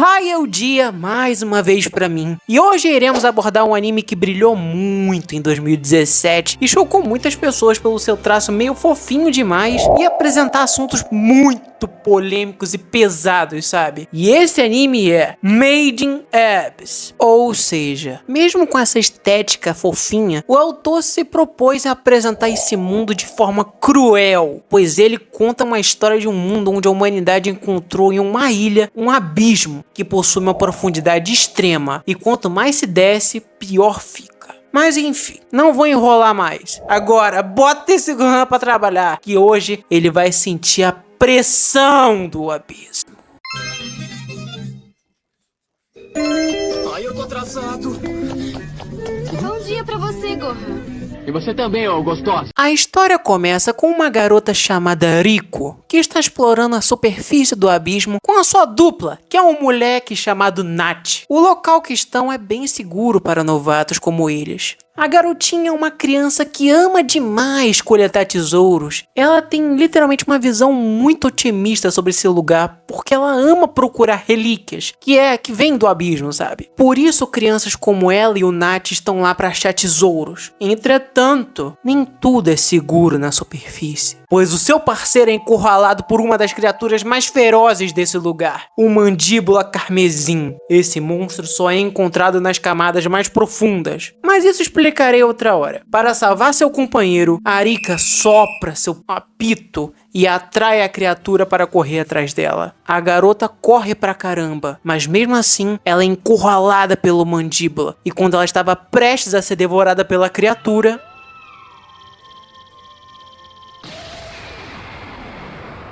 Raia o dia mais uma vez pra mim. E hoje iremos abordar um anime que brilhou muito em 2017 e chocou muitas pessoas pelo seu traço meio fofinho demais e apresentar assuntos muito polêmicos e pesados, sabe? E esse anime é Made in Abyss. Ou seja, mesmo com essa estética fofinha, o autor se propôs a apresentar esse mundo de forma cruel, pois ele conta uma história de um mundo onde a humanidade encontrou em uma ilha um abismo que possui uma profundidade extrema, e quanto mais se desce, pior fica. Mas enfim, não vou enrolar mais. Agora, bota esse Gohan pra trabalhar, que hoje ele vai sentir a pressão do abismo. Ai, eu tô atrasado. Bom dia pra você, Gohan. E você também, ô gostosa. A história começa com uma garota chamada Rico, que está explorando a superfície do abismo com a sua dupla, que é um moleque chamado Nat. O local que estão é bem seguro para novatos como eles. A garotinha é uma criança que ama demais coletar tesouros. Ela tem literalmente uma visão muito otimista sobre esse lugar, porque ela ama procurar relíquias, que vem do abismo, sabe? Por isso crianças como ela e o Nat estão lá para achar tesouros. Entretanto, nem tudo é seguro na superfície, pois o seu parceiro é encurralado por uma das criaturas mais ferozes desse lugar, o Mandíbula Carmesim. Esse monstro só é encontrado nas camadas mais profundas, mas isso explicarei outra hora. Para salvar seu companheiro, Arika sopra seu apito e atrai a criatura para correr atrás dela. A garota corre pra caramba, mas mesmo assim ela é encurralada pelo Mandíbula, e quando ela estava prestes a ser devorada pela criatura,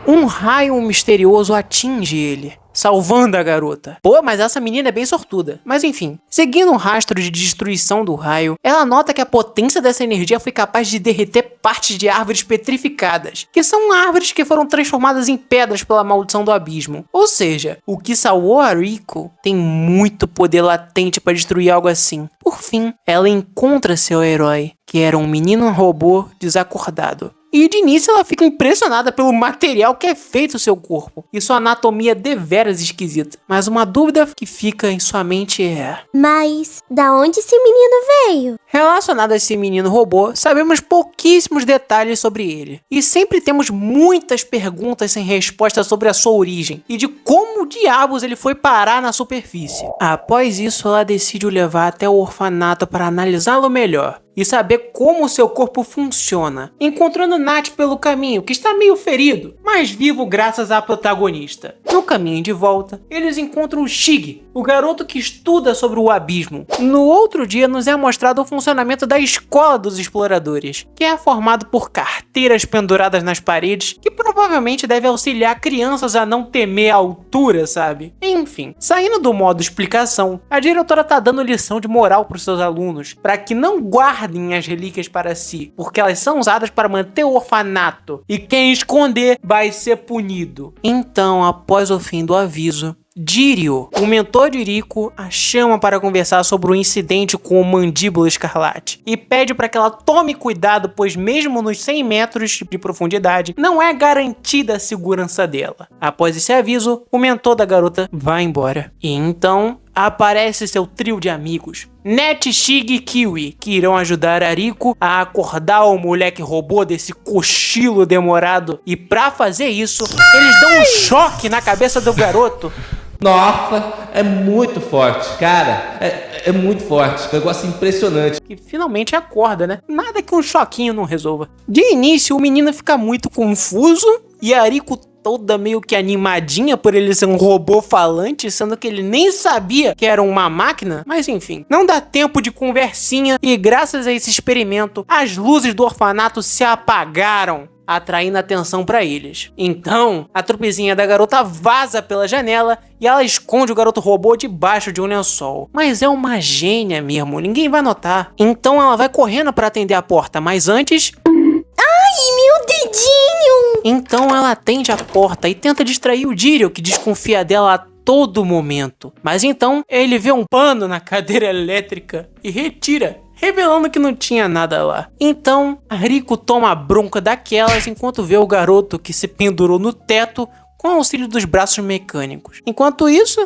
um raio misterioso atinge ele, salvando a garota. Pô, mas essa menina é bem sortuda. Mas enfim, seguindo um rastro de destruição do raio, ela nota que a potência dessa energia foi capaz de derreter partes de árvores petrificadas, que são árvores que foram transformadas em pedras pela maldição do abismo. Ou seja, o que salvou a Rico tem muito poder latente para destruir algo assim. Por fim, ela encontra seu herói, que era um menino robô desacordado. E de início ela fica impressionada pelo material que é feito o seu corpo e sua anatomia deveras esquisita. Mas uma dúvida que fica em sua mente é: Mas da onde esse menino veio? relacionado a esse menino robô, sabemos pouquíssimos detalhes sobre ele. E sempre temos muitas perguntas sem resposta sobre a sua origem e de como diabos ele foi parar na superfície. Após isso, ela decide o levar até o orfanato para analisá-lo melhor e saber como seu corpo funciona, encontrando Nat pelo caminho, que está meio ferido, mas vivo graças à protagonista. No caminho de volta, eles encontram o Shig, o garoto que estuda sobre o abismo. No outro dia, nos é mostrado o funcionamento da escola dos exploradores, que é formado por carteiras penduradas nas paredes, que provavelmente deve auxiliar crianças a não temer a altura, sabe? Enfim, saindo do modo explicação, a diretora tá dando lição de moral para os seus alunos, para que não guardem as relíquias para si, porque elas são usadas para manter o orfanato, e quem esconder vai ser punido. Então, após o fim do aviso, Jirio, o mentor de Rico, a chama para conversar sobre o incidente com o Mandíbula Escarlate e pede para que ela tome cuidado, pois mesmo nos 100 metros de profundidade, não é garantida a segurança dela. Após esse aviso, o mentor da garota vai embora. E então aparece seu trio de amigos, Net, Shig e Kiwi, que irão ajudar a Rico a acordar o moleque robô desse cochilo demorado. E pra fazer isso, eles dão um choque na cabeça do garoto. Nossa, é muito forte, cara, é muito forte, negócio impressionante. Que finalmente acorda, né? Nada que um choquinho não resolva. De início, o menino fica muito confuso e a Rico toda meio que animadinha por ele ser um robô falante, sendo que ele nem sabia que era uma máquina. Mas enfim, não dá tempo de conversinha e graças a esse experimento, as luzes do orfanato se apagaram, atraindo atenção pra eles. Então, a trupezinha da garota vaza pela janela e ela esconde o garoto robô debaixo de um lençol. Mas é uma gênia mesmo, ninguém vai notar. Então ela vai correndo pra atender a porta, mas antes... Ai, meu dedinho! Então ela atende a porta e tenta distrair o Jirio, que desconfia dela a todo momento. Mas então ele vê um pano na cadeira elétrica e retira, revelando que não tinha nada lá. Então, a Rico toma a bronca daquelas enquanto vê o garoto que se pendurou no teto com o auxílio dos braços mecânicos. Enquanto isso,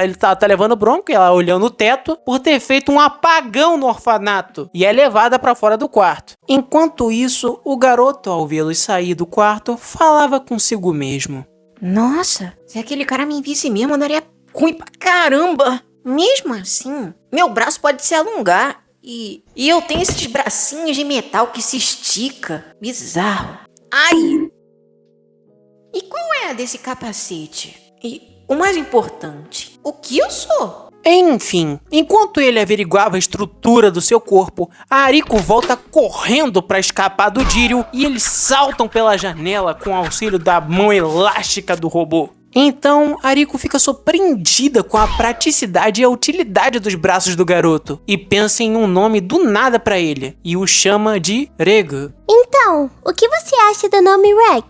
ele tá levando bronca, ela olhando o teto, por ter feito um apagão no orfanato, e é levada para fora do quarto. Enquanto isso, o garoto, ao vê-los sair do quarto, falava consigo mesmo. Nossa, se aquele cara me visse mesmo, daria ruim pra caramba. Mesmo assim, meu braço pode se alongar. E eu tenho esses bracinhos de metal que se estica. Bizarro. Ai! E qual é a desse capacete? E o mais importante, o que eu sou? Enfim, enquanto ele averiguava a estrutura do seu corpo, a Ariko volta correndo para escapar do Jiryu e eles saltam pela janela com o auxílio da mão elástica do robô. Então, Ariko fica surpreendida com a praticidade e a utilidade dos braços do garoto e pensa em um nome do nada pra ele e o chama de Regu. Então, o que você acha do nome Reg?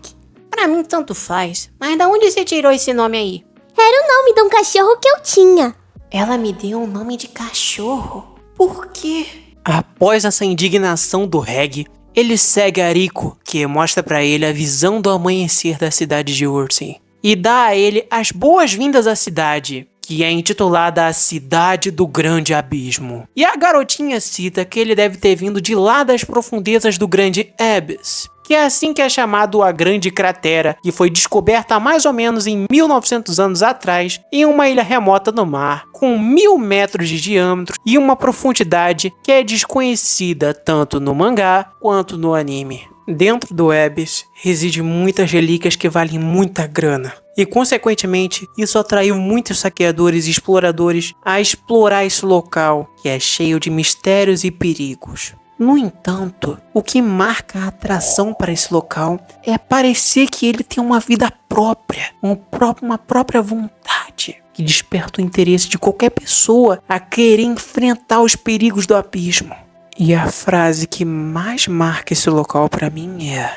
Pra mim tanto faz, mas da onde você tirou esse nome aí? Era o nome de um cachorro que eu tinha. Ela me deu um nome de cachorro. Por quê? Após essa indignação do Reg, ele segue Ariko, que mostra pra ele a visão do amanhecer da cidade de Ursin. E dá a ele as boas-vindas à cidade, que é intitulada a Cidade do Grande Abismo. E a garotinha cita que ele deve ter vindo de lá das profundezas do Grande Abyss, que é assim que é chamado a Grande Cratera, que foi descoberta há mais ou menos em 1900 anos atrás, em uma ilha remota no mar, com 1000 metros de diâmetro e uma profundidade que é desconhecida tanto no mangá quanto no anime. Dentro do Abyss reside muitas relíquias que valem muita grana. E, consequentemente, isso atraiu muitos saqueadores e exploradores a explorar esse local, que é cheio de mistérios e perigos. No entanto, o que marca a atração para esse local é parecer que ele tem uma vida própria, uma própria vontade, que desperta o interesse de qualquer pessoa a querer enfrentar os perigos do abismo. E a frase que mais marca esse local para mim é: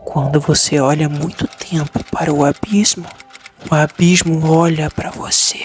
quando você olha muito tempo para o abismo olha para você.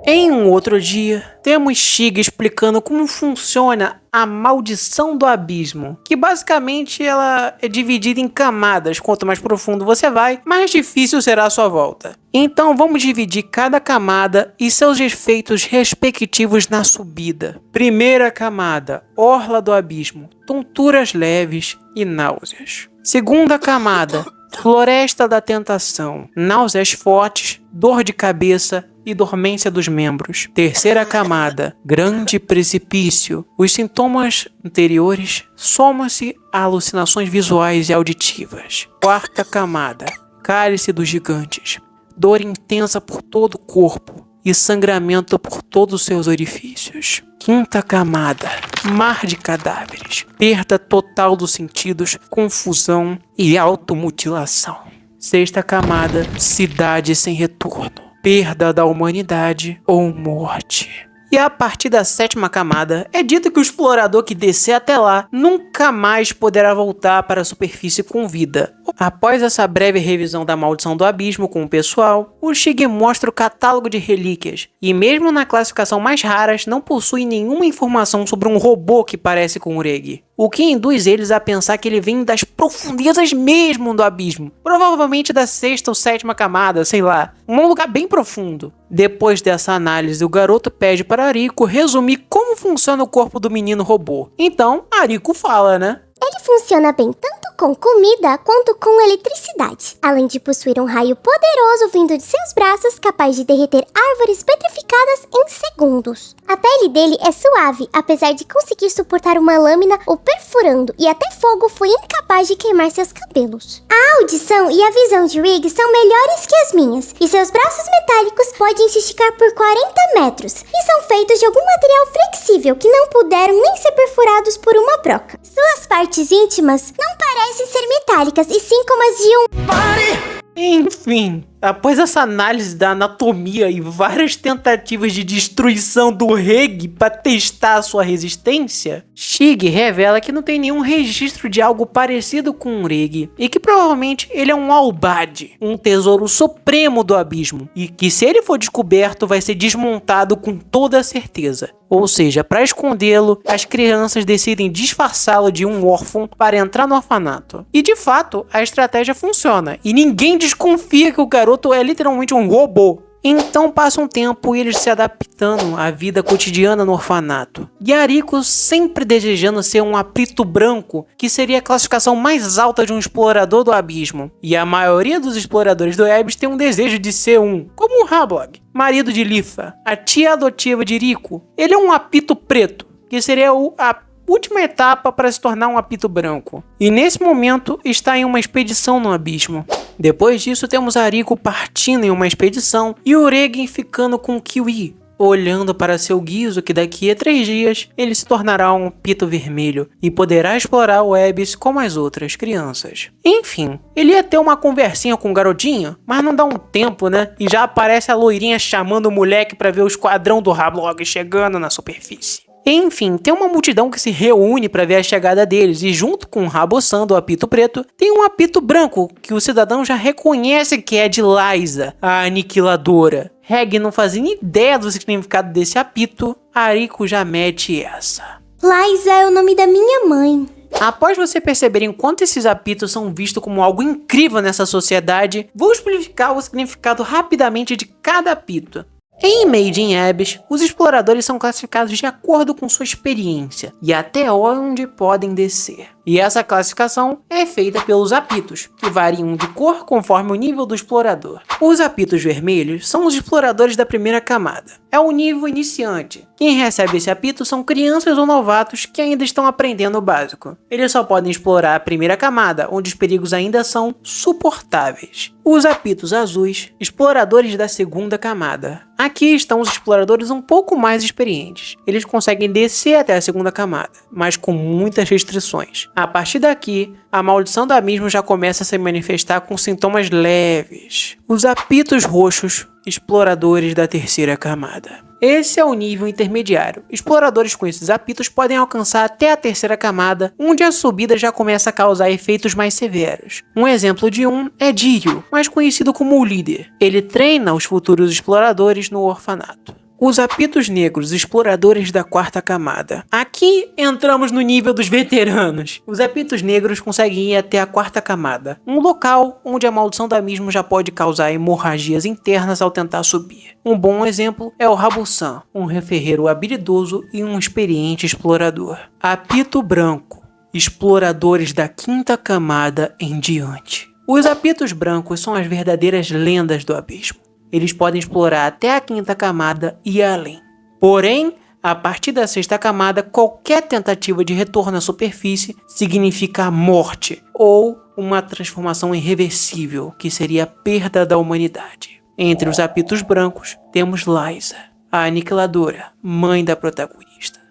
Em um outro dia, temos Shiga explicando como funciona a maldição do abismo, que basicamente ela é dividida em camadas. Quanto mais profundo você vai, mais difícil será a sua volta. Então vamos dividir cada camada e seus efeitos respectivos na subida. Primeira camada, orla do abismo, tonturas leves e náuseas. Segunda camada, floresta da tentação, náuseas fortes, dor de cabeça e dormência dos membros. Terceira camada, grande precipício. Os sintomas anteriores somam-se a alucinações visuais e auditivas. Quarta camada, cálice dos gigantes. Dor intensa por todo o corpo e sangramento por todos os seus orifícios. Quinta camada, mar de cadáveres. Perda total dos sentidos, confusão e automutilação. Sexta camada, cidade sem retorno. Perda da humanidade ou morte. E a partir da sétima camada, é dito que o explorador que descer até lá nunca mais poderá voltar para a superfície com vida. Após essa breve revisão da maldição do abismo com o pessoal, o Shiga mostra o catálogo de relíquias, e mesmo na classificação mais raras, não possui nenhuma informação sobre um robô que parece com o Reg, o que induz eles a pensar que ele vem das profundezas mesmo do abismo, provavelmente da sexta ou sétima camada, sei lá, um lugar bem profundo. Depois dessa análise, o garoto pede para Ariko resumir como funciona o corpo do menino robô. Então, Ariko fala, né? Ele funciona bem tanto com comida quanto com eletricidade, além de possuir um raio poderoso vindo de seus braços capaz de derreter árvores petrificadas em segundos. A pele dele é suave, apesar de conseguir suportar uma lâmina o perfurando, e até fogo foi incapaz de queimar seus cabelos. A audição e a visão de Reg são melhores que as minhas, e seus braços metálicos podem se esticar por 40 metros, e são feitos de algum material flexível que não puderam nem ser perfurados por uma broca. Suas partes íntimas não parecem ser metálicas, e sim como as de um... Pare! Enfim, após essa análise da anatomia e várias tentativas de destruição do Reg para testar a sua resistência, Shig revela que não tem nenhum registro de algo parecido com um Reg e que provavelmente ele é um Albad, um tesouro supremo do abismo, e que se ele for descoberto vai ser desmontado com toda certeza. Ou seja, para escondê-lo, as crianças decidem disfarçá-lo de um órfão para entrar no orfanato. E de fato, a estratégia funciona, e ninguém desconfia que o garoto é literalmente um robô. Então passa um tempo e eles se adaptando à vida cotidiana no orfanato. E Ariko sempre desejando ser um apito branco, que seria a classificação mais alta de um explorador do abismo. E a maioria dos exploradores do Abyss tem um desejo de ser um, como um Rablog, marido de Litha, a tia adotiva de Riko. Ele é um apito preto, que seria a última etapa para se tornar um apito branco. E nesse momento está em uma expedição no abismo. Depois disso temos Ariko partindo em uma expedição e o Regen ficando com Kiwi, olhando para seu guiso que daqui a 3 dias ele se tornará um apito vermelho e poderá explorar o Abyss como as outras crianças. Enfim, ele ia ter uma conversinha com o garotinho, mas não dá um tempo, né? E já aparece a loirinha chamando o moleque para ver o esquadrão do Rablog chegando na superfície. Enfim, tem uma multidão que se reúne para ver a chegada deles e junto com o Rabosan do apito preto, tem um apito branco que o cidadão já reconhece que é de Liza, a aniquiladora. Reg não fazia ideia do significado desse apito, Ariko já mete essa. Liza é o nome da minha mãe. Após você perceberem quanto esses apitos são vistos como algo incrível nessa sociedade, vou explicar o significado rapidamente de cada apito. Em Made in Abyss, os exploradores são classificados de acordo com sua experiência e até onde podem descer. E essa classificação é feita pelos apitos, que variam de cor conforme o nível do explorador. Os apitos vermelhos são os exploradores da primeira camada. É o nível iniciante. Quem recebe esse apito são crianças ou novatos que ainda estão aprendendo o básico. Eles só podem explorar a primeira camada, onde os perigos ainda são suportáveis. Os apitos azuis, exploradores da segunda camada. Aqui estão os exploradores um pouco mais experientes. Eles conseguem descer até a segunda camada, mas com muitas restrições. A partir daqui, a maldição do abismo já começa a se manifestar com sintomas leves. Os apitos roxos, exploradores da terceira camada. Esse é o nível intermediário. Exploradores com esses apitos podem alcançar até a terceira camada, onde a subida já começa a causar efeitos mais severos. Um exemplo de um é Diryu, mais conhecido como o líder. Ele treina os futuros exploradores no orfanato. Os apitos negros, exploradores da quarta camada. Aqui entramos no nível dos veteranos. Os apitos negros conseguem ir até a quarta camada, um local onde a maldição do abismo já pode causar hemorragias internas ao tentar subir. Um bom exemplo é o Rabosan, um ferreiro habilidoso e um experiente explorador. Apito branco, exploradores da quinta camada em diante. Os apitos brancos são as verdadeiras lendas do abismo. Eles podem explorar até a quinta camada e além. Porém, a partir da sexta camada, qualquer tentativa de retorno à superfície significa a morte ou uma transformação irreversível, que seria a perda da humanidade. Entre os apitos brancos, temos Liza, a aniquiladora, mãe da protagonista.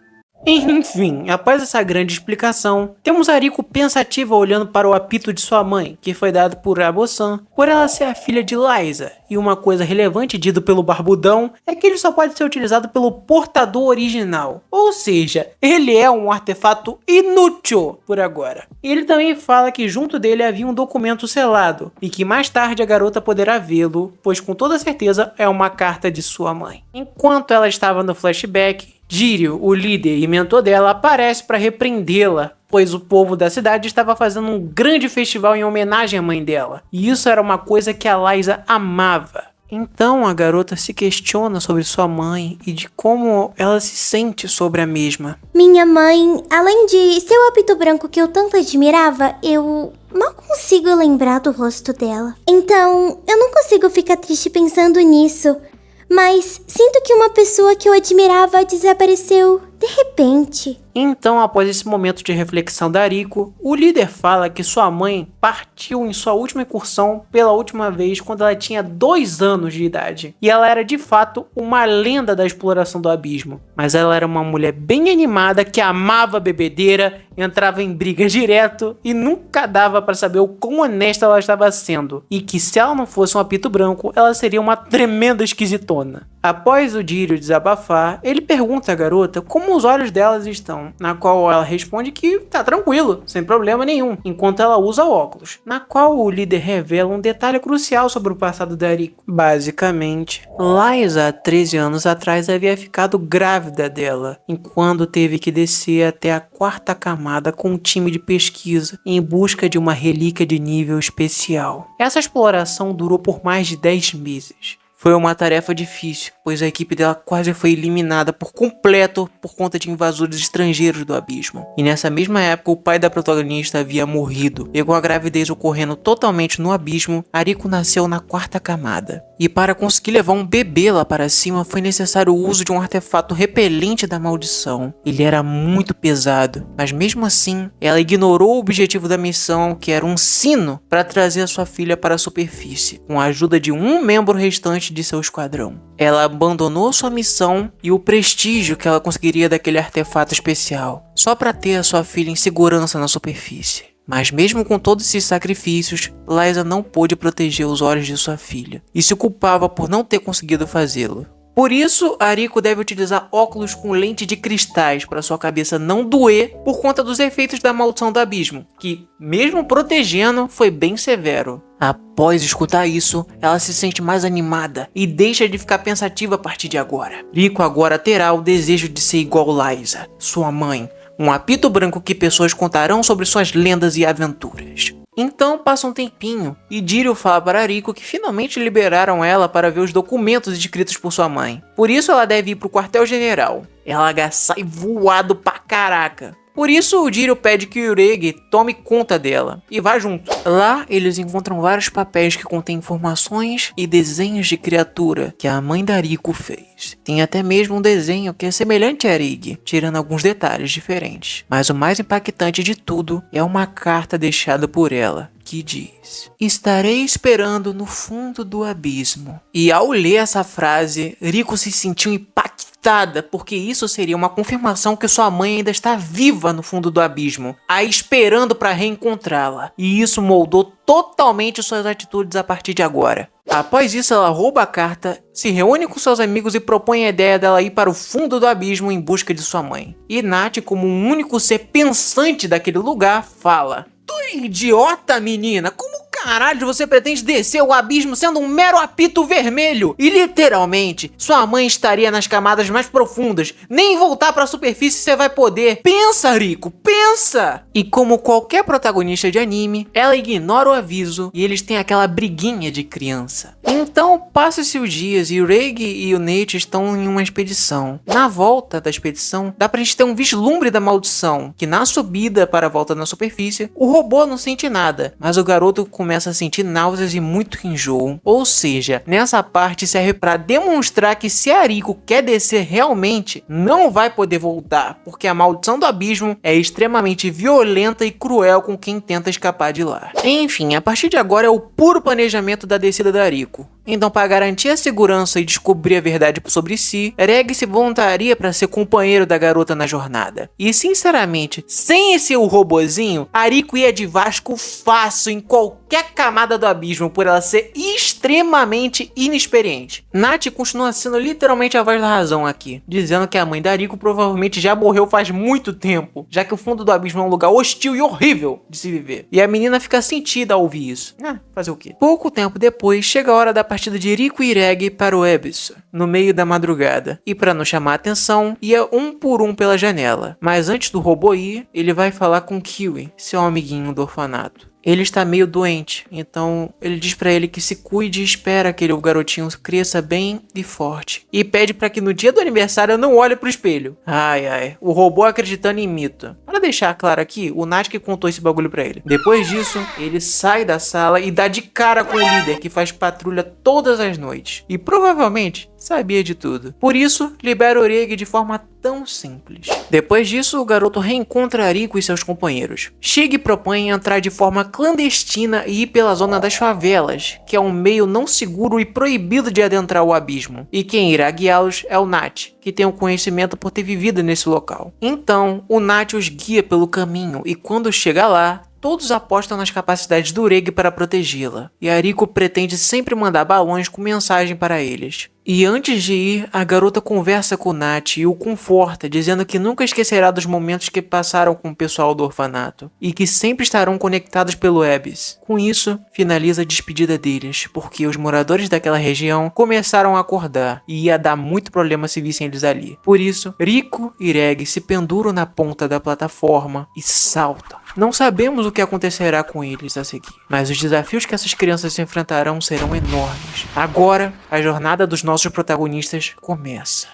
Enfim, após essa grande explicação, temos Ariko pensativa olhando para o apito de sua mãe, que foi dado por Rabosan, por ela ser a filha de Liza. E uma coisa relevante dito pelo Barbudão é que ele só pode ser utilizado pelo portador original. Ou seja, ele é um artefato inútil por agora. Ele também fala que junto dele havia um documento selado, e que mais tarde a garota poderá vê-lo, pois com toda certeza é uma carta de sua mãe. Enquanto ela estava no flashback, Diryu, o líder e mentor dela, aparece para repreendê-la, pois o povo da cidade estava fazendo um grande festival em homenagem à mãe dela. E isso era uma coisa que a Liza amava. Então a garota se questiona sobre sua mãe e de como ela se sente sobre a mesma. Minha mãe, além de ser o apito branco que eu tanto admirava, eu mal consigo lembrar do rosto dela. Então, eu não consigo ficar triste pensando nisso. Mas sinto que uma pessoa que eu admirava desapareceu de repente. Então, após esse momento de reflexão da Ariko, o líder fala que sua mãe partiu em sua última incursão pela última vez quando ela tinha 2 anos de idade. E ela era de fato uma lenda da exploração do abismo. Mas ela era uma mulher bem animada que amava a bebedeira, entrava em brigas direto e nunca dava para saber o quão honesta ela estava sendo. E que se ela não fosse um apito branco, ela seria uma tremenda esquisitona. Após o Jiro desabafar, ele pergunta à garota como os olhos delas estão, na qual ela responde que tá tranquilo, sem problema nenhum, enquanto ela usa óculos, na qual o líder revela um detalhe crucial sobre o passado da Ariko. Basicamente, Liza, há 13 anos atrás, havia ficado grávida dela, enquanto teve que descer até a 4ª camada com um time de pesquisa em busca de uma relíquia de nível especial. Essa exploração durou por mais de 10 meses. Foi uma tarefa difícil, pois a equipe dela quase foi eliminada por completo por conta de invasores estrangeiros do abismo. E nessa mesma época, o pai da protagonista havia morrido. E com a gravidez ocorrendo totalmente no abismo, Ariko nasceu na 4ª camada. E para conseguir levar um bebê lá para cima, foi necessário o uso de um artefato repelente da maldição. Ele era muito pesado, mas mesmo assim, ela ignorou o objetivo da missão, que era um sino, para trazer a sua filha para a superfície, com a ajuda de um membro restante de seu esquadrão. Ela abandonou sua missão e o prestígio que ela conseguiria daquele artefato especial, só para ter a sua filha em segurança na superfície. Mas mesmo com todos esses sacrifícios, Liza não pôde proteger os olhos de sua filha, e se culpava por não ter conseguido fazê-lo. Por isso, Ariko deve utilizar óculos com lente de cristais para sua cabeça não doer por conta dos efeitos da maldição do abismo, que, mesmo protegendo, foi bem severo. Após escutar isso, ela se sente mais animada e deixa de ficar pensativa a partir de agora. Rico agora terá o desejo de ser igual Liza, sua mãe, um apito branco que pessoas contarão sobre suas lendas e aventuras. Então passa um tempinho e Jiro fala para Ariko que finalmente liberaram ela para ver os documentos escritos por sua mãe. Por isso ela deve ir pro quartel-general. Ela sai voado pra caraca. Por isso o Jiro pede que Urege tome conta dela e vá junto. Lá eles encontram vários papéis que contêm informações e desenhos de criatura que a mãe da Ariko fez. Tem até mesmo um desenho que é semelhante a Rig, tirando alguns detalhes diferentes. Mas o mais impactante de tudo é uma carta deixada por ela, que diz: "Estarei esperando no fundo do abismo." E ao ler essa frase, Riko se sentiu impactada, porque isso seria uma confirmação que sua mãe ainda está viva no fundo do abismo, a esperando para reencontrá-la. E isso moldou totalmente suas atitudes a partir de agora. Após isso, ela rouba a carta, se reúne com seus amigos e propõe a ideia dela ir para o fundo do abismo em busca de sua mãe. E Nath, como um único ser pensante daquele lugar, fala: "Tu é idiota, menina! Como caralho você pretende descer o abismo sendo um mero apito vermelho? E literalmente, sua mãe estaria nas camadas mais profundas. Nem voltar para a superfície você vai poder. Pensa, Rico, pensa!" E como qualquer protagonista de anime, ela ignora o aviso e eles têm aquela briguinha de criança. Então, passa-se os dias e o Rege e o Nate estão em uma expedição. Na volta da expedição, dá pra gente ter um vislumbre da maldição, que na subida para a volta na superfície, o robô não sente nada, mas o garoto começa a sentir náuseas e muito enjoo. Ou seja, nessa parte serve para demonstrar que se a Ariko quer descer realmente, não vai poder voltar, porque a maldição do abismo é extremamente violenta e cruel com quem tenta escapar de lá. Enfim, a partir de agora é o puro planejamento da descida da Ariko. Então, para garantir a segurança e descobrir a verdade sobre si, Reg se voluntaria para ser companheiro da garota na jornada. E sinceramente, sem esse robozinho, Ariko ia de Vasco fácil em qualquer camada do abismo, por ela ser extremamente inexperiente. Nath continua sendo literalmente a voz da razão aqui, dizendo que a mãe da Ariko provavelmente já morreu faz muito tempo, já que o fundo do abismo é um lugar hostil e horrível de se viver. E a menina fica sentida ao ouvir isso. Fazer o quê? Pouco tempo depois, chega a hora da partida de Riko e Reg para o Abyss, no meio da madrugada. E para não chamar a atenção, ia um por um pela janela. Mas antes do robô ir, ele vai falar com Kiwi, seu amiguinho do orfanato. Ele está meio doente, então ele diz pra ele que se cuide e espera que o garotinho cresça bem e forte. E pede pra que no dia do aniversário não olhe pro espelho. Ai, o robô acreditando em mito. Para deixar claro aqui, o Nath que contou esse bagulho pra ele. Depois disso, ele sai da sala e dá de cara com o líder, que faz patrulha todas as noites. E provavelmente sabia de tudo. Por isso, libera Oreg de forma tão simples. Depois disso, o garoto reencontra Ariko e seus companheiros. Shig propõe entrar de forma clandestina e ir pela zona das favelas, que é um meio não seguro e proibido de adentrar o abismo. E quem irá guiá-los é o Nat, que tem o conhecimento por ter vivido nesse local. Então, o Nat os guia pelo caminho e quando chega lá, todos apostam nas capacidades do Oreg para protegê-la, e Ariko pretende sempre mandar balões com mensagem para eles. E antes de ir, a garota conversa com o Nat e o conforta, dizendo que nunca esquecerá dos momentos que passaram com o pessoal do orfanato, e que sempre estarão conectados pelo Abyss. Com isso, finaliza a despedida deles, porque os moradores daquela região começaram a acordar, e ia dar muito problema se vissem eles ali. Por isso, Rico e Reg se penduram na ponta da plataforma e saltam. Não sabemos o que acontecerá com eles a seguir, mas os desafios que essas crianças se enfrentarão serão enormes. Agora, a jornada dos nossos protagonistas começa.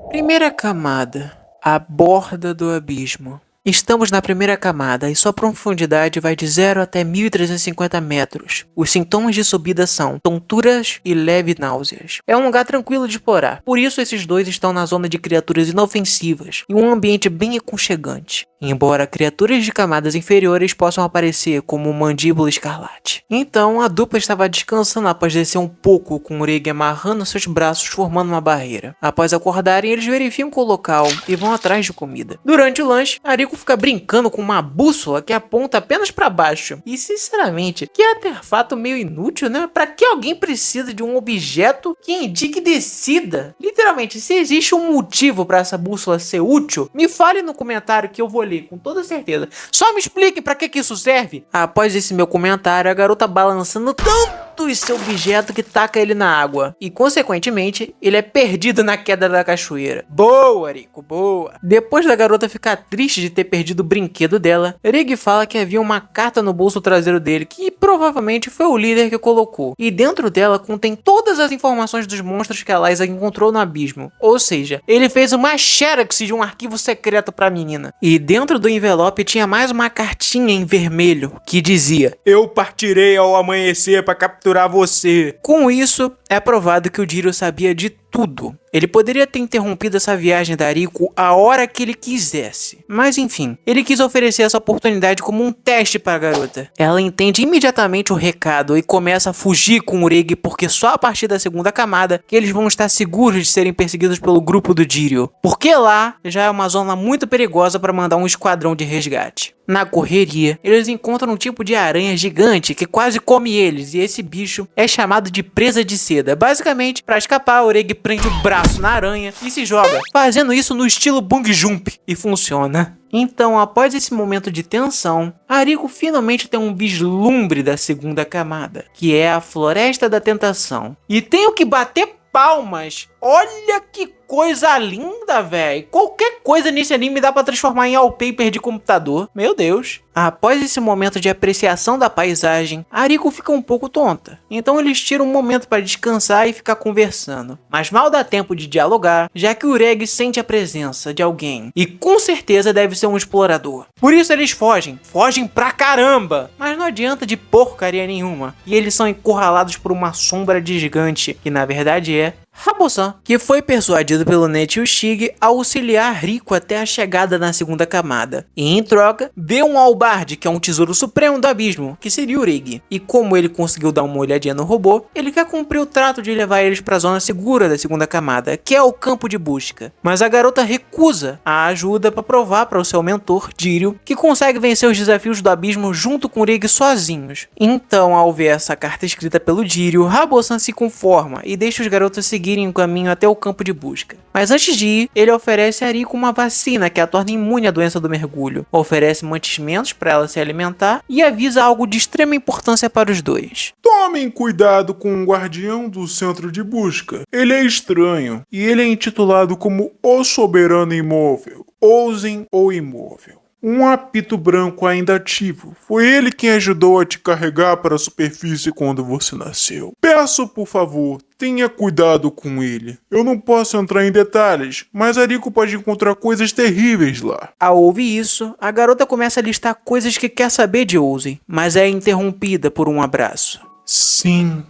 Primeira camada: a borda do abismo. Estamos na primeira camada e sua profundidade vai de 0 até 1.350 metros. Os sintomas de subida são tonturas e leves náuseas. É um lugar tranquilo de explorar, por isso esses dois estão na zona de criaturas inofensivas e um ambiente bem aconchegante. Embora criaturas de camadas inferiores possam aparecer como o Mandíbula Escarlate. Então a dupla estava descansando após descer um pouco, com o Oreg amarrando seus braços formando uma barreira. Após acordarem, eles verificam o local e vão atrás de comida. Durante o lanche, Ariko fica brincando com uma bússola que aponta apenas para baixo. E sinceramente, que artefato meio inútil, né? Para que alguém precisa de um objeto que indique descida? Literalmente, se existe um motivo para essa bússola ser útil, me fale no comentário que eu vou ler com toda certeza. Só me explique para que isso serve. Após esse meu comentário, a garota balançando tanto esse objeto que taca ele na água. E consequentemente, ele é perdido na queda da cachoeira. Boa, Rico, boa. Depois da garota ficar triste de ter perdido o brinquedo dela, Reg fala que havia uma carta no bolso traseiro dele, que provavelmente foi o líder que colocou. E dentro dela contém todas as informações dos monstros que a Liza encontrou no abismo. Ou seja, ele fez uma xerox de um arquivo secreto pra menina. E dentro do envelope tinha mais uma cartinha em vermelho, que dizia: "Eu partirei ao amanhecer para capturar você." Com isso, é provado que o Jiro sabia de tudo. Ele poderia ter interrompido essa viagem da Ariko a hora que ele quisesse. Mas enfim, ele quis oferecer essa oportunidade como um teste para a garota. Ela entende imediatamente o recado e começa a fugir com o Oreg, porque só a partir da segunda camada que eles vão estar seguros de serem perseguidos pelo grupo do Jiro. Porque lá já é uma zona muito perigosa para mandar um esquadrão de resgate. Na correria, eles encontram um tipo de aranha gigante que quase come eles, e esse bicho é chamado de presa de seda. Basicamente, para escapar, Oreg prende o braço na aranha e se joga, fazendo isso no estilo bungee jump, e funciona. Então, após esse momento de tensão, Ariko finalmente tem um vislumbre da segunda camada, que é a Floresta da Tentação. E tenho que bater palmas. Olha que coisa linda, velho. Qualquer coisa nesse anime dá pra transformar em wallpaper de computador. Meu Deus. Após esse momento de apreciação da paisagem, Ariko fica um pouco tonta. Então eles tiram um momento para descansar e ficar conversando. Mas mal dá tempo de dialogar, já que o Reg sente a presença de alguém. E com certeza deve ser um explorador. Por isso eles fogem. Fogem pra caramba. Mas não adianta de porcaria nenhuma. E eles são encurralados por uma sombra de gigante, que na verdade é Rabo-san, que foi persuadido pelo Net e o Shig a auxiliar Rico até a chegada na segunda camada. E em troca, deu um Albard, que é um tesouro supremo do abismo, que seria o Oreg. E como ele conseguiu dar uma olhadinha no robô, ele quer cumprir o trato de levar eles para a zona segura da segunda camada, que é o campo de busca. Mas a garota recusa a ajuda para provar para o seu mentor, Jiro, que consegue vencer os desafios do abismo junto com o Oreg sozinhos. Então, ao ver essa carta escrita pelo Jiro, Rabo-san se conforma e deixa os garotos seguirem o caminho até o campo de busca. Mas antes de ir, ele oferece a Rico uma vacina que a torna imune à doença do mergulho, oferece mantimentos para ela se alimentar e avisa algo de extrema importância para os dois. Tomem cuidado com o guardião do centro de busca. Ele é estranho e ele é intitulado como o soberano imóvel, Ouzen ou imóvel. Um apito branco ainda ativo. Foi ele quem ajudou a te carregar para a superfície quando você nasceu. Peço, por favor, tenha cuidado com ele. Eu não posso entrar em detalhes, mas Ariko pode encontrar coisas terríveis lá. Ao ouvir isso, a garota começa a listar coisas que quer saber de Ouzen, mas é interrompida por um abraço. Sim,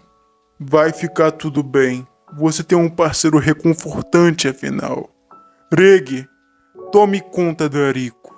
vai ficar tudo bem. Você tem um parceiro reconfortante, afinal. Reg, tome conta do Ariko.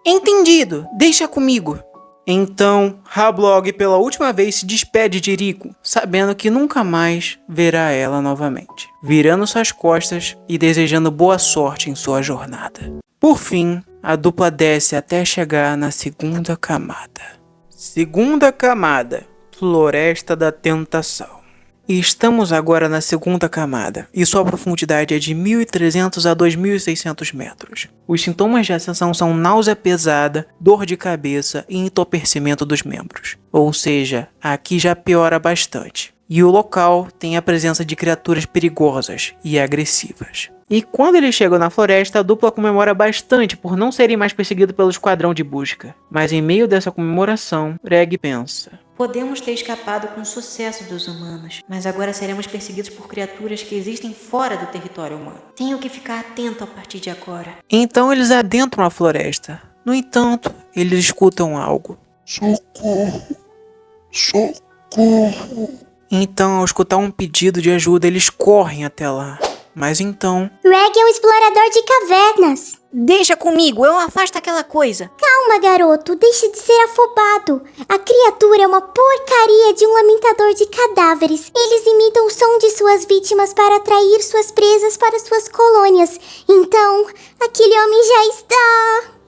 Entendido, deixa comigo. Então, Rablog pela última vez se despede de Riko, sabendo que nunca mais verá ela novamente, virando suas costas e desejando boa sorte em sua jornada. Por fim, a dupla desce até chegar na segunda camada. Segunda camada, Floresta da Tentação. E estamos agora na segunda camada, e sua profundidade é de 1.300 a 2.600 metros. Os sintomas de ascensão são náusea pesada, dor de cabeça e entorpecimento dos membros. Ou seja, aqui já piora bastante. E o local tem a presença de criaturas perigosas e agressivas. E quando eles chegam na floresta, a dupla comemora bastante por não serem mais perseguidos pelo esquadrão de busca. Mas em meio dessa comemoração, Reg pensa: Podemos ter escapado com sucesso dos humanos, mas agora seremos perseguidos por criaturas que existem fora do território humano. Tenho que ficar atento a partir de agora. Então eles adentram a floresta. No entanto, eles escutam algo. Socorro! Socorro! Então, ao escutar um pedido de ajuda, eles correm até lá. Mas então... Reg é um explorador de cavernas. Deixa comigo, eu afasto aquela coisa. Calma, garoto, deixe de ser afobado. A criatura é uma porcaria de um lamentador de cadáveres. Eles imitam o som de suas vítimas para atrair suas presas para suas colônias. Então, aquele homem já está...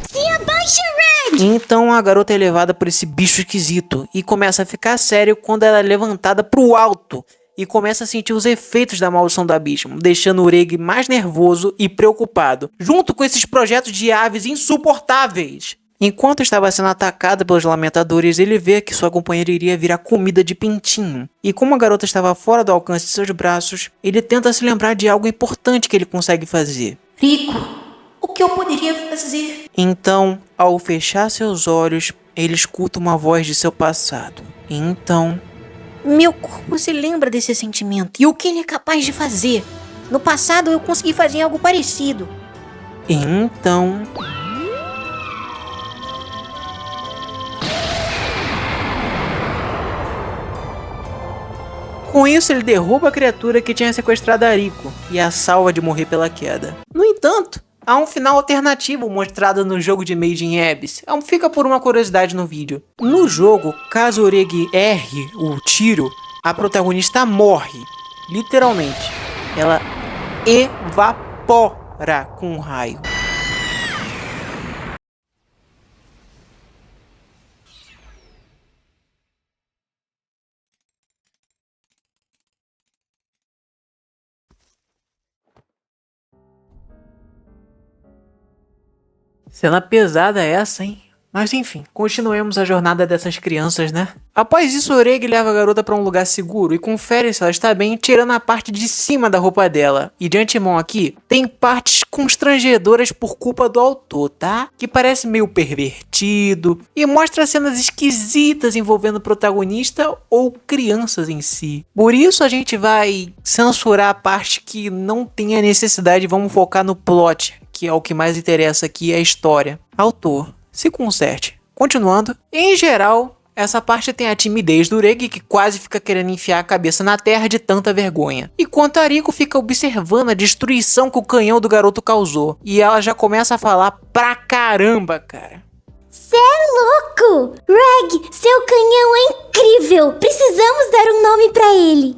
Se abaixa, Reg! Então a garota é levada por esse bicho esquisito e começa a ficar sério quando ela é levantada pro alto e começa a sentir os efeitos da maldição do abismo, deixando o Reg mais nervoso e preocupado, junto com esses projetos de aves insuportáveis. Enquanto estava sendo atacado pelos lamentadores, ele vê que sua companheira iria virar comida de pintinho. E como a garota estava fora do alcance de seus braços, ele tenta se lembrar de algo importante que ele consegue fazer. Rico, o que eu poderia fazer? Então, ao fechar seus olhos, ele escuta uma voz de seu passado. E então... Meu corpo se lembra desse sentimento e o que ele é capaz de fazer. No passado eu consegui fazer algo parecido. E então... Com isso, ele derruba a criatura que tinha sequestrado a Ariko e a salva de morrer pela queda. No entanto, há um final alternativo mostrado no jogo de Made in Abyss. Fica por uma curiosidade no vídeo. No jogo, caso o Reg erre o tiro, a protagonista morre. Literalmente. Ela evapora com um raio. Cena pesada essa, hein? Mas enfim, continuemos a jornada dessas crianças, né? Após isso, o Reg leva a garota para um lugar seguro e confere se ela está bem, tirando a parte de cima da roupa dela. E de antemão aqui, tem partes constrangedoras por culpa do autor, tá? Que parece meio pervertido e mostra cenas esquisitas envolvendo o protagonista ou crianças em si. Por isso a gente vai censurar a parte que não tem a necessidade e vamos focar no plot, que é o que mais interessa aqui, é a história. Autor, se conserte. Continuando, em geral, essa parte tem a timidez do Reg, que quase fica querendo enfiar a cabeça na terra de tanta vergonha. Enquanto a Ariko fica observando a destruição que o canhão do garoto causou. E ela já começa a falar pra caramba, cara. Cê é louco! Reg, seu canhão é incrível! Precisamos dar um nome pra ele.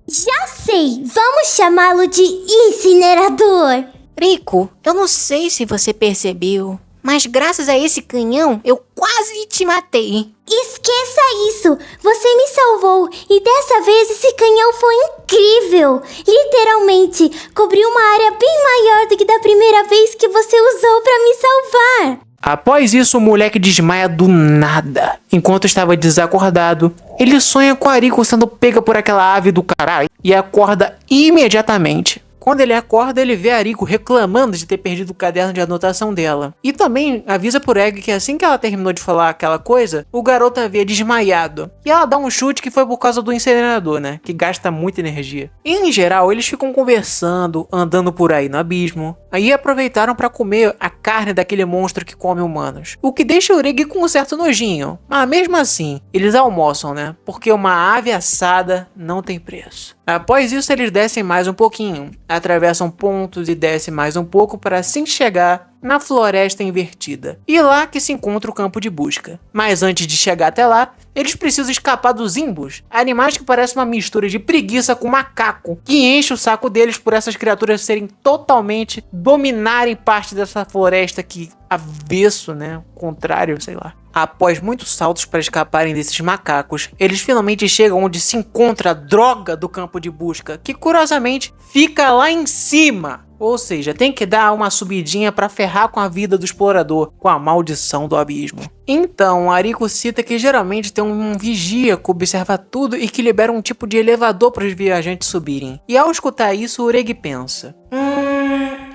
Já sei! Vamos chamá-lo de Incinerador! Rico, eu não sei se você percebeu, mas graças a esse canhão, eu quase te matei. Esqueça isso! Você me salvou e dessa vez esse canhão foi incrível! Literalmente, cobriu uma área bem maior do que da primeira vez que você usou pra me salvar! Após isso, o moleque desmaia do nada. Enquanto estava desacordado, ele sonha com a Ariko sendo pega por aquela ave do caralho e acorda imediatamente. Quando ele acorda, ele vê a Ariko reclamando de ter perdido o caderno de anotação dela. E também avisa pro Reg que assim que ela terminou de falar aquela coisa, o garoto havia desmaiado. E ela dá um chute que foi por causa do incinerador, né? Que gasta muita energia. E, em geral, eles ficam conversando, andando por aí no abismo. Aí aproveitaram para comer a carne daquele monstro que come humanos. O que deixa o Ureg com um certo nojinho. Mas mesmo assim, eles almoçam, né? Porque uma ave assada não tem preço. Após isso, eles descem mais um pouquinho, atravessam pontos e descem mais um pouco para assim chegar na Floresta Invertida. E lá que se encontra o campo de busca. Mas antes de chegar até lá, eles precisam escapar dos Imbus, animais que parecem uma mistura de preguiça com macaco, que enche o saco deles por essas criaturas serem totalmente dominarem parte dessa floresta que avesso, né? Contrário, sei lá. Após muitos saltos para escaparem desses macacos, eles finalmente chegam onde se encontra a droga do campo de busca, que curiosamente fica lá em cima. Ou seja, tem que dar uma subidinha para ferrar com a vida do explorador, com a maldição do abismo. Então, Ariko cita que geralmente tem um vigia que observa tudo e que libera um tipo de elevador para os viajantes subirem. E ao escutar isso, Ureg pensa: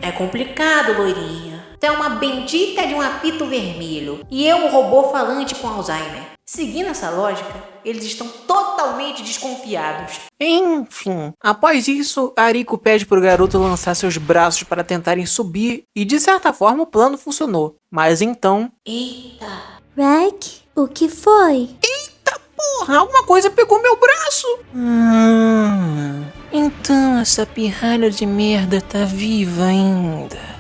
É complicado, loirinha. Tu é uma bendita de um apito vermelho e eu um robô falante com Alzheimer. Seguindo essa lógica, eles estão totalmente desconfiados. Enfim, após isso, Ariko pede pro garoto lançar seus braços para tentarem subir e de certa forma o plano funcionou. Mas então... Eita. Reg, o que foi? Porra, alguma coisa pegou meu braço! Então essa pirralha de merda tá viva ainda.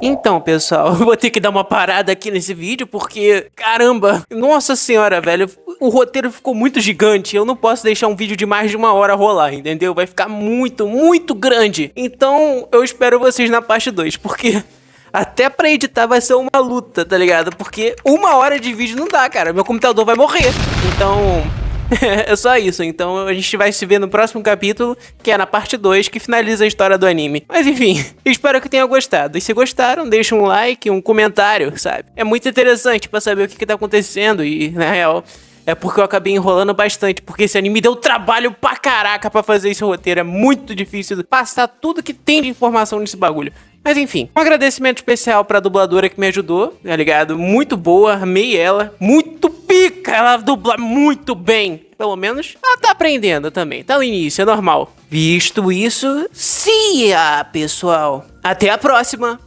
Então, pessoal, eu vou ter que dar uma parada aqui nesse vídeo porque, caramba, nossa senhora, velho, o roteiro ficou muito gigante. Eu não posso deixar um vídeo de mais de 1 hora rolar, entendeu? Vai ficar muito, muito grande. Então, eu espero vocês na parte 2, porque até pra editar vai ser uma luta, tá ligado? Porque 1 hora de vídeo não dá, cara. Meu computador vai morrer. Então... é só isso, então a gente vai se ver no próximo capítulo, que é na parte 2, que finaliza a história do anime. Mas enfim, espero que tenham gostado. E se gostaram, deixa um like, um comentário, sabe? É muito interessante pra saber o que tá acontecendo e, na real, é porque eu acabei enrolando bastante, porque esse anime deu trabalho pra caraca pra fazer esse roteiro. É muito difícil passar tudo que tem de informação nesse bagulho. Mas enfim, um agradecimento especial pra dubladora que me ajudou, tá ligado? Muito boa, amei ela. Muito pica, ela dubla muito bem. Pelo menos ela tá aprendendo também, tá no início, é normal. Visto isso, pessoal. Até a próxima!